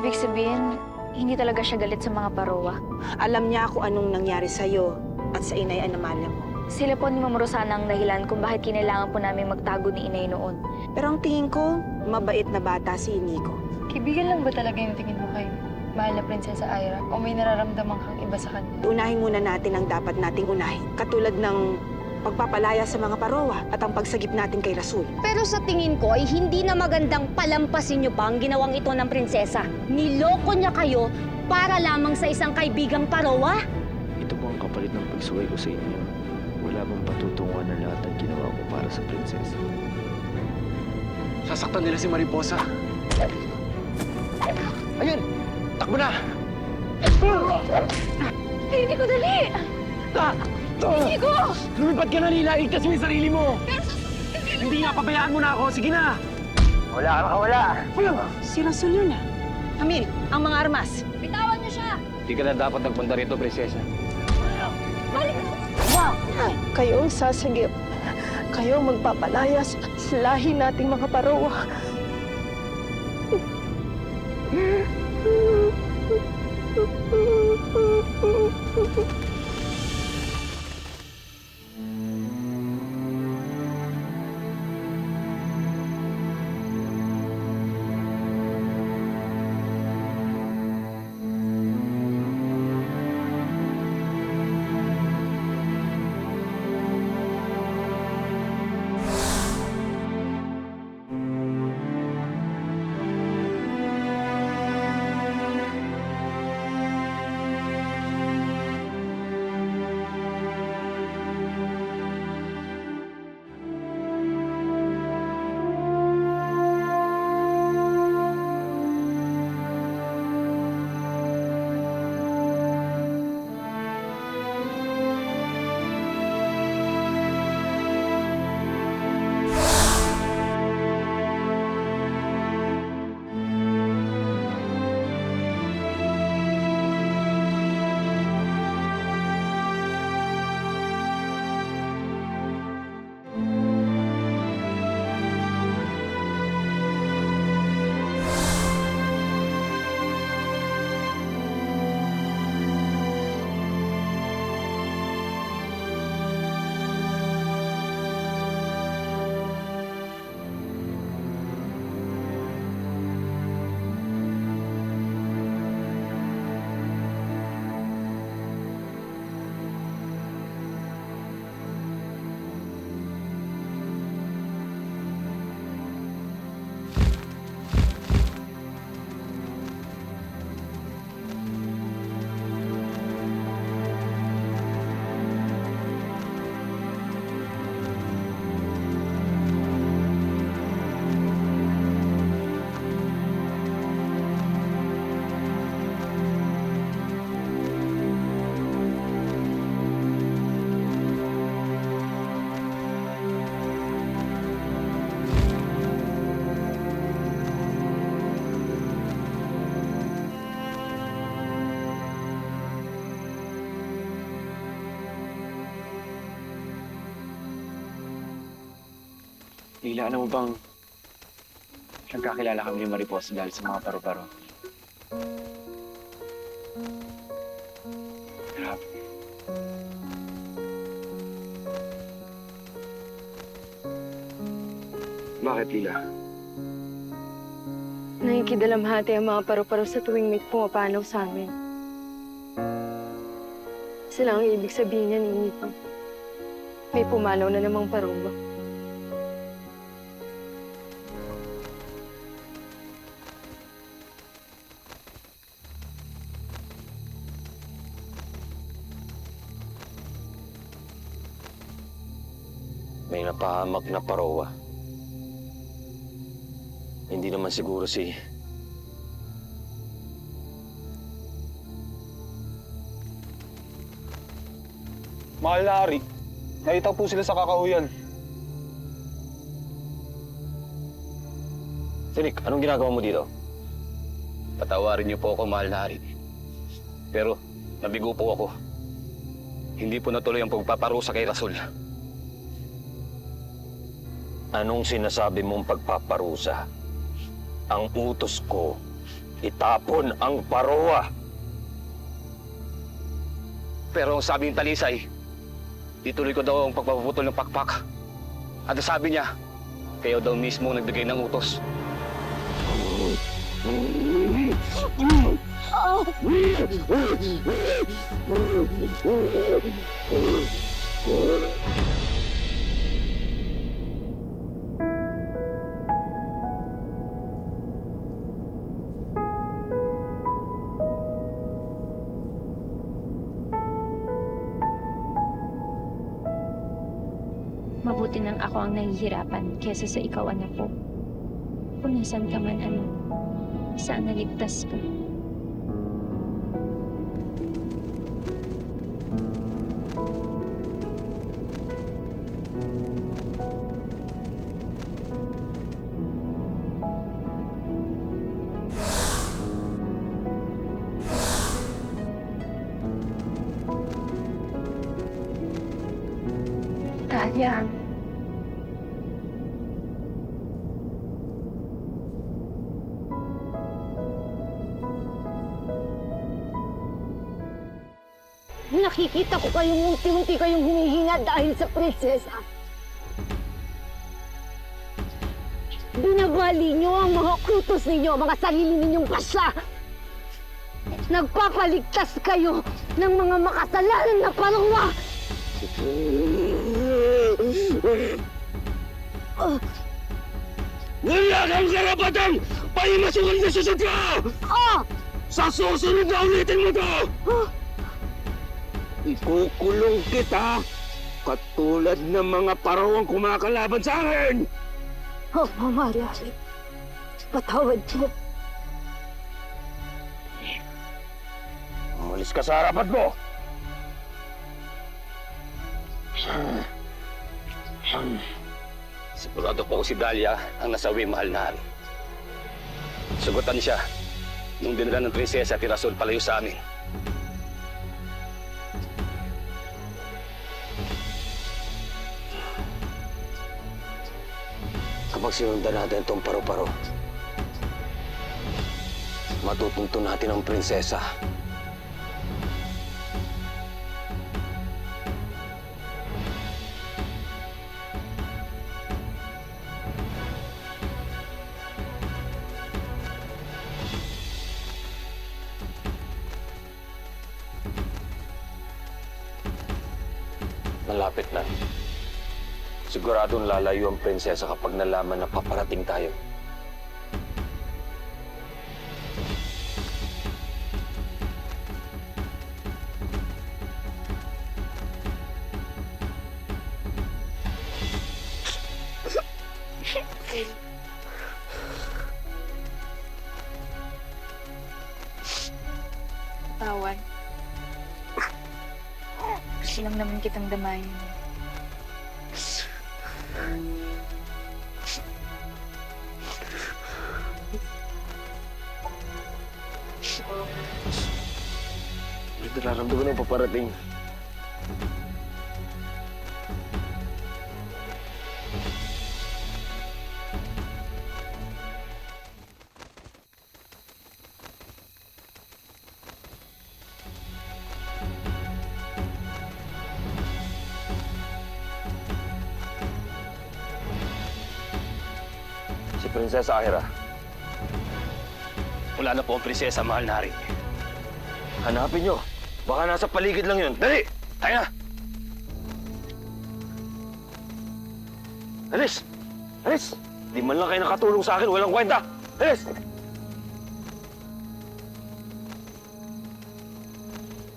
Ibig sabihin, hindi talaga siya galit sa mga Parowa. Alam niya kung anong nangyari sa'yo at sa Inay Anamalia mo. Sila po ni Ma'am Rosana ang dahilan kung bakit kinailangan po namin magtago ni Inay noon. Pero ang tingin ko, mabait na bata si Nico. Kaibigan lang ba talaga yung tingin mo kay mahal na Prinsesa Ira? O may nararamdaman kang iba sa kanya? Unahin muna natin ang dapat nating unahin. Katulad ng pagpapalaya sa mga Parowa at ang pagsagip natin kay Rasul. Pero sa tingin ko ay hindi na magandang palampasin niyo pa ang ginawang ito ng prinsesa. Niloko niya kayo para lamang sa isang kaibigang Parowa. Ito po ang kapalit ng pagsuway ko sa inyo. Wala bang patutunguhan ng lahat ng ginawa ko para sa prinsesa. Sasaktan nila si Mariposa. Ayun! Takbo na! Hindi ko dali! Hindi ko! Lumipad ka na, Lila! Igtas mo yung sarili mo! Hindi nga, pabayaan mo na ako! Sige na! Wala ka nakawala! Si Rasul yun ah. Camille, ang mga armas. Bitawan niyo siya! Hindi ka na dapat nagpunta rito, prinsesa. Kayo ang sasagip. Kayo ang magpapalaya sa lahi nating mga Parowa. Lila, alam mo bang nagkakilala kami ni Mariposa dahil sa mga paro-paro? Grabe. Bakit, Lila? Nakikidalamhati ang mga paru-paro sa tuwing may pumapanaw sa amin. Sila ang ibig sabihin niya ni Nico. May pumanaw na namang Parowa. May napahamak na Parowa. Hindi naman siguro si... Mahal na Ari, nakita po sila sa kakahuyan. Tinik, anong ginagawa mo dito? Patawarin niyo po ako, mahal na Hari. Pero nabigo po ako. Hindi po natuloy ang pagpaparusa kay Rasul. Anong sinasabi mong pagpaparusa? Ang utos ko, itapon ang parowa. Pero ang sabi ng Talisay, ituloy ko daw ang pagpaputol ng pakpak. At ang sabi niya, kayo daw mismo ang nagbigay ng utos. Mabuti nang ako ang nahihirapan kesa sa ikaw, anak ko. Kung nasan ka man, anak, sana ligtas ka. Talia. Nakikita ko kayong unti-unti kayong humihinga dahil sa prinsesa. Binabali niyo ang mga kutos ninyo, mga sarili ninyong pasya. Nagpapaligtas kayo ng mga makasalanan na parawa. Wala kang karapatang pahimasukan na sa sutla! Sa susunod na ulitin mo to! Ikukulong kita katulad ng mga parawang kumakalaban sa akin! Oh, Maria, patawad mo. Umalis ka sa harapan mo! Sigurado po si Dahlia ang nasawi, mahal na hari. Sugutan siya nung dinala ng prinsesa at Tirasol palayo sa amin. Kapag sinundan natin itong paro-paro, matutunto natin ang prinsesa. Malapit na. Siguradong lalayo ang prinsesa kapag nalaman na paparating tayo. Tawan. Gusto lang naman kitang damayin. Nararamdaman ang paparating. Si Prinsesa Aira. Wala na po ang prinsesa, mahal na hari. Hanapin nyo. Baka nasa paligid lang yun. Dali! Tayo na! Alis! Alis! Di man lang kayo nakatulong sa akin. Walang kwenta. Alis!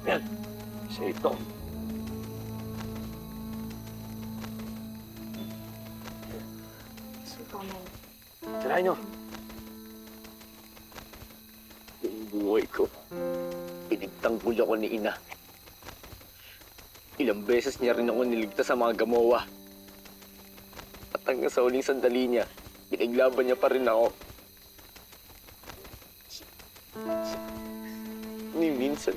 Yan. Isa ito. Tirahin nyo. Yung buhay ko, pinagtanggol ako ni Ina. Ilang beses niya rin ako niligtas sa mga gamowa. At hanggang sa huling sandali niya, pinaglaban niya pa rin ako. Ni minsan,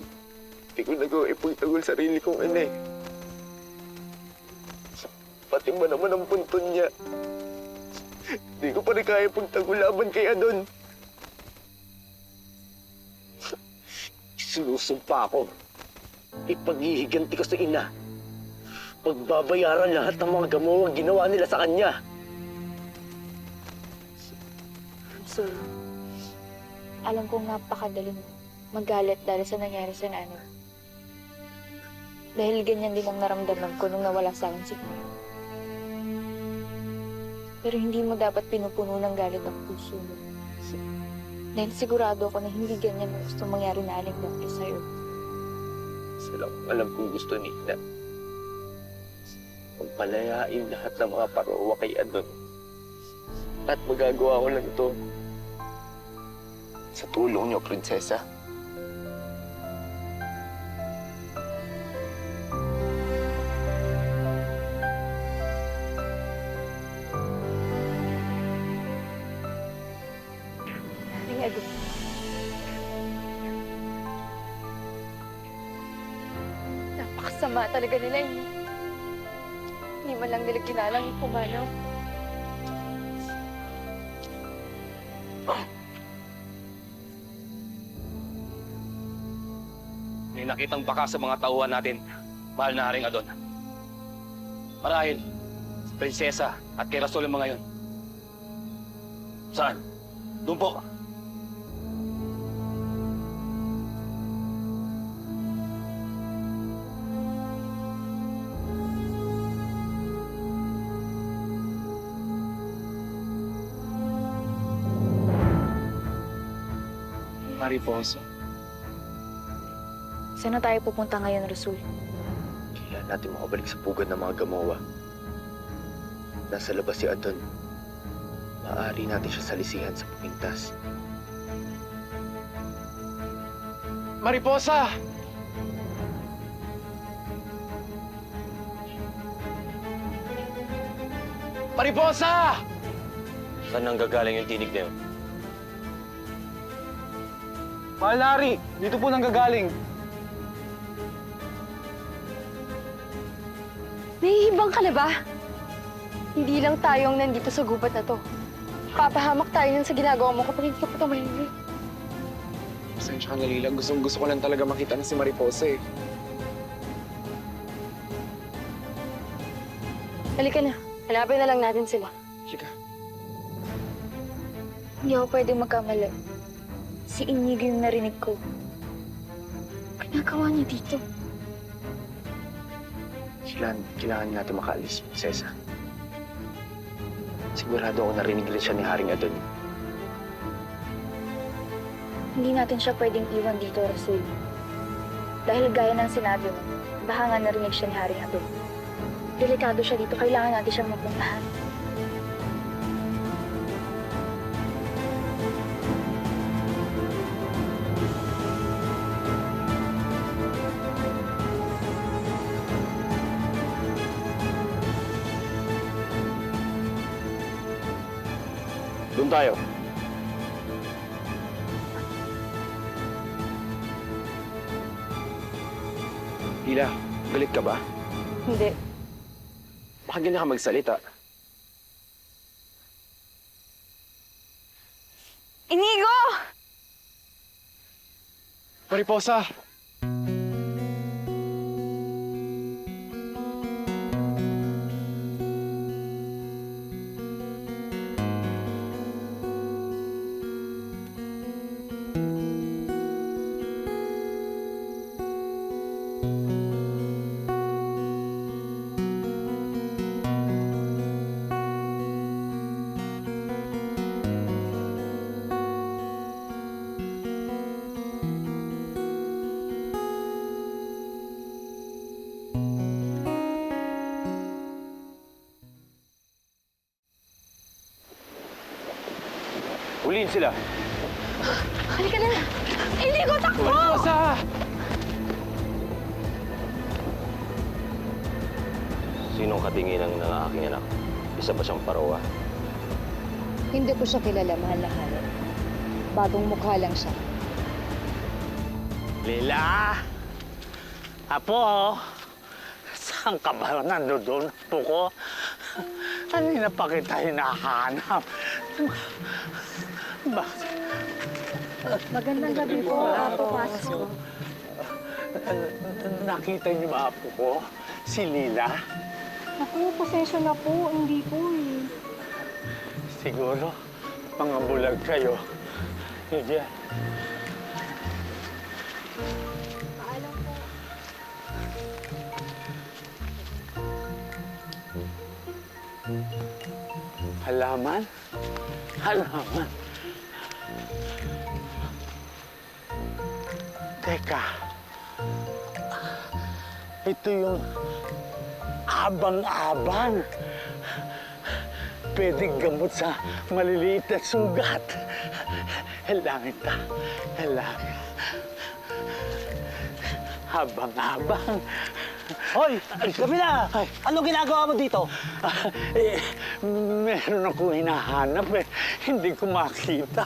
di ko nagawa ipagtanggol sarili kong ina eh. Pati ba naman ang puntun niya? Di ko pa rin kaya ipagtanggol laban kay Adon. Sinusumpa ako. Ipaghihiganti ko sa ina. Pagbabayaran lahat ng mga gamawang ginawa nila sa kanya. So, alam kong napakadaling magalit dahil sa nangyari sa nanay. Dahil ganyan din ang naramdaman ko nung nawala sa akin si Kuya. Pero hindi mo dapat pinupuno ng galit ang puso mo. Dahil sigurado ako na hindi ganyan ang gusto mangyari na aling dati sa'yo. Alam kong gusto ni Ina. Pagpalayain lahat ng mga parowa kay Adon. At magagawa ko lang ito sa tulong niyo, Prinsesa. Aling Adon. Napakasama talaga nila eh. Hindi man lang nila ginalang yung pumanaw. May nakitang baka sa mga tauhan natin, mahal na Haring Adon. Marahil, sa prinsesa at kay Rasul ang mga yon. Saan? Doon po. Mariposa. Saan na tayo pupunta ngayon, Rasul? Kailangan natin makabalik sa pugad ng mga Gamowa. Nasa labas si Adon. Maaari natin siya salisihan sa pupintas. Mariposa! Mariposa! Saan nanggagaling yung tinig na yun? Mahal na Hari, dito po nanggagaling. Nahihibang ka na ba? Hindi lang tayong nandito sa gubat na to. Papahamak tayo nun sa ginagawa mo kapag hindi ka pa tumahimik. Pasensya ka na, Lila. Gusto ko lang talaga makita na si Mariposa eh. Halika na. Hanapin na lang natin sila. Chika. Hindi ako pwedeng magkamali. Si Inigo yung narinig ko. Pinagawa niya dito. Kailangan natin makaalis, Prinsesa. Sigurado ako narinig rin siya ni Haring Adon. Hindi natin siya pwedeng iwan dito, Rasul. Dahil gaya ng sinabi mo, baka nga narinig siya ni Haring Adon. Delikado siya dito, kailangan natin siyang mapuntahan. Doon tayo. Lila, galit ka ba? Hindi. Bakit ganyan ka magsalita? Inigo! Mariposa! Huliin sila. Halika na! Inigo, takbo! Mariposa! Sinong katinginan ng aking anak? Isa ba siyang parowa? Hindi ko siya kilala, mahal na Hari. Bagong mukha lang siya. Lila! Apo! Saan ka ba nandoon po ko? Kanina pa kita hinahanap. Magandang gabi po, Apo Pasko. Nakita niyo ba apo ko? Si Lila? Naku, pasensya na po. Hindi po eh. Siguro, mga bulag kayo. Sige. Halaman? Halaman? Teka. Ito yung abang-abang. Pwedeng gamot sa maliliit na sugat. Halangin ta. Halangin. Habang-habang. Hoy! Gabi na! Anong ginagawa mo dito? Meron akong hinahanap eh. Hindi ko makita.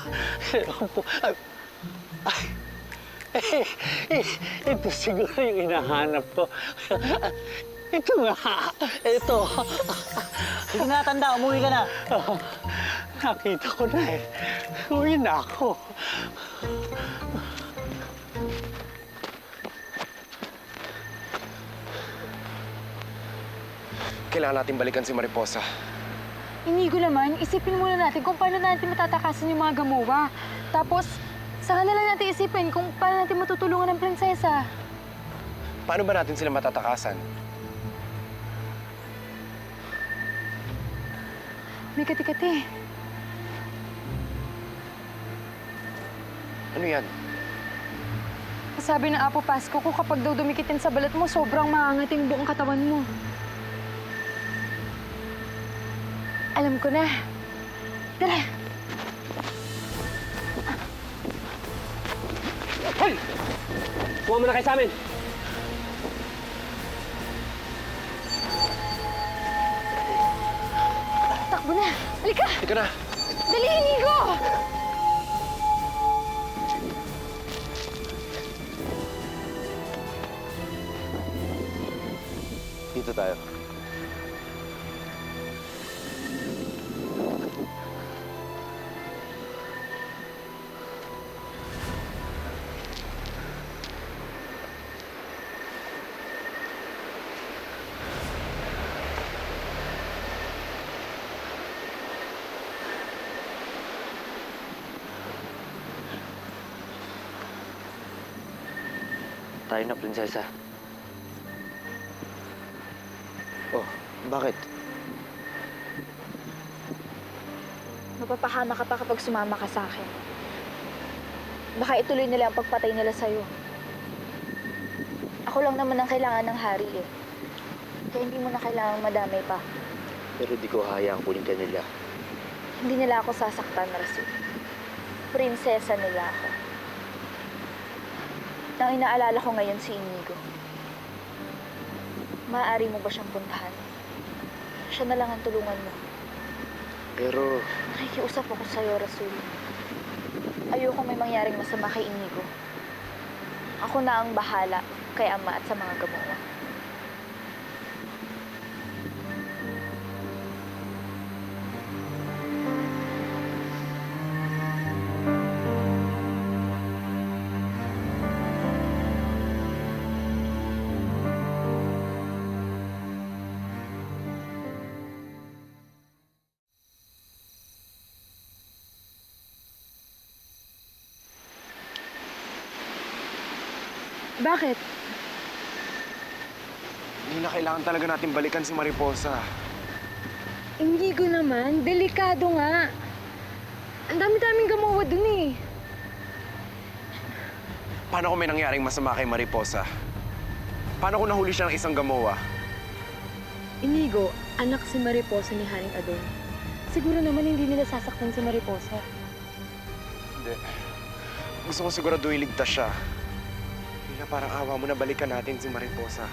Ito siguro yung hinahanap ko. Ito nga. Ito. Sige na, tanda. Umuwi ka na. Nakita ko na eh. Uwi na ako. Kailangan natin balikan si Mariposa. Inigo naman, isipin muna natin kung paano natin matatakasan yung mga gamuwa. Tapos, saka na lang natin isipin kung paano natin matutulungan ng prinsesa. Paano ba natin sila matatakasan? May kati-kati. Ano yan? Sabi ng Apo Pasko ko kapag daw dumikitin sa balat mo, sobrang maangat yung buong katawan mo. Alam ko na. Tara! Hoy! Kuha mo na kayo sa amin. Takbo na! Halika! Ika na! Dali, Inigo! Dito tayo. Tayo na, prinsesa. Oh, bakit? Mapapahama ka pa kapag sumama ka sa akin. Baka ituloy nila ang pagpatay nila sa'yo. Ako lang naman ang kailangan ng hari eh. Kaya hindi mo na kailangang madamay pa. Pero di ko hayaang kunin ka nila. Hindi nila ako sasaktan, Rasul. Prinsesa nila ako. Nang inaalala ko ngayon si Inigo. Maaari mo ba siyang puntahan? Siya na lang ang tulungan mo. Pero Nakikiusap ako sa'yo, Rasul. Ayoko may mangyaring masama kay Inigo. Ako na ang bahala kay Ama at sa mga gamuwa. Bakit? hindi na kailangan talaga natin balikan si Mariposa. Inigo naman, delikado nga. Ang dami-daming gamuwa dun eh. Paano kung may nangyaring masama kay Mariposa? Paano kung nahuli siya ng isang gamowa? Inigo, anak si Mariposa ni Haring Adon. Siguro naman hindi nila sasaktan si Mariposa. Hindi. Gusto ko siguraduhin ligtas siya. Hindi na parang awa mo na balikan natin si Mariposa.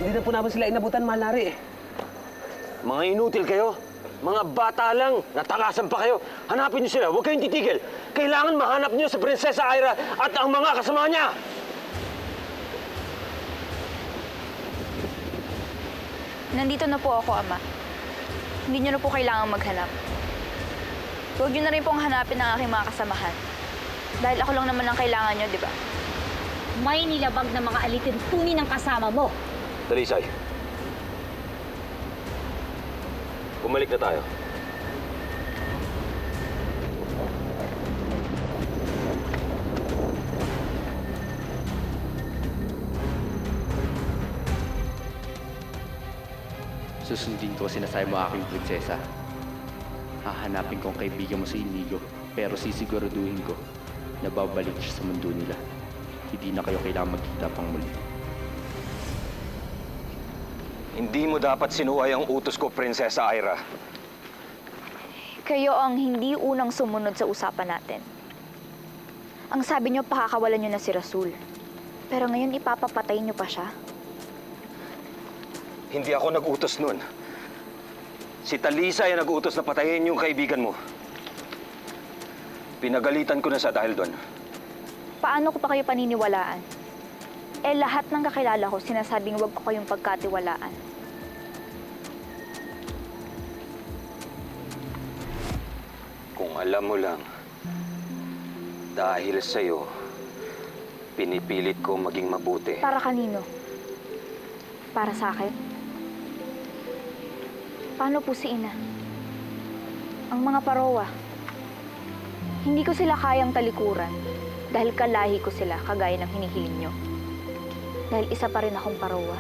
Hindi na po namin sila inabutan, mahal nari. Mga inutil kayo. Mga bata lang. Natakasan pa kayo. Hanapin niyo sila. Huwag kayong titigil. Kailangan mahanap niyo si Prinsesa Ira at ang mga kasama niya. Nandito na po ako, Ama. Hindi niyo na po kailangang maghanap. Huwag niyo na rin pong hanapin ang aking mga kasamahan. Dahil ako lang naman ang kailangan niyo, di ba? May nilabag na mga alitin-tuni ng kasama mo. Dalisay. Bumalik na tayo. Susundin ko sinasabi mo aking prinsesa. Hahanapin ko ang kaibigan mo sa Inigo, pero sisiguraduhin ko na babalik siya sa mundo nila. Hindi na kayo kailangang magkita pang muli. Hindi mo dapat sinuway ang utos ko, Prinsesa Ira. Kayo ang hindi unang sumunod sa usapan natin. Ang sabi niyo, pakakawalan niyo na si Rasul. Pero ngayon, ipapapatay niyo pa siya? Hindi ako nag-utos nun. Si Talisa ay nag-utos na patayin yung kaibigan mo. Pinagalitan ko na siya dahil doon. Paano ko pa kayo paniniwalaan? Eh, lahat ng kakilala ko sinasabing huwag ko kayong pagkatiwalaan. Kung alam mo lang, dahil sa'yo, pinipilit ko maging mabuti. Para kanino? Para sa akin? Paano po si Ina? Ang mga parowa. Hindi ko sila kayang talikuran dahil kalahi ko sila kagaya ng hinihiling nyo. Dahil isa pa rin akong parowa.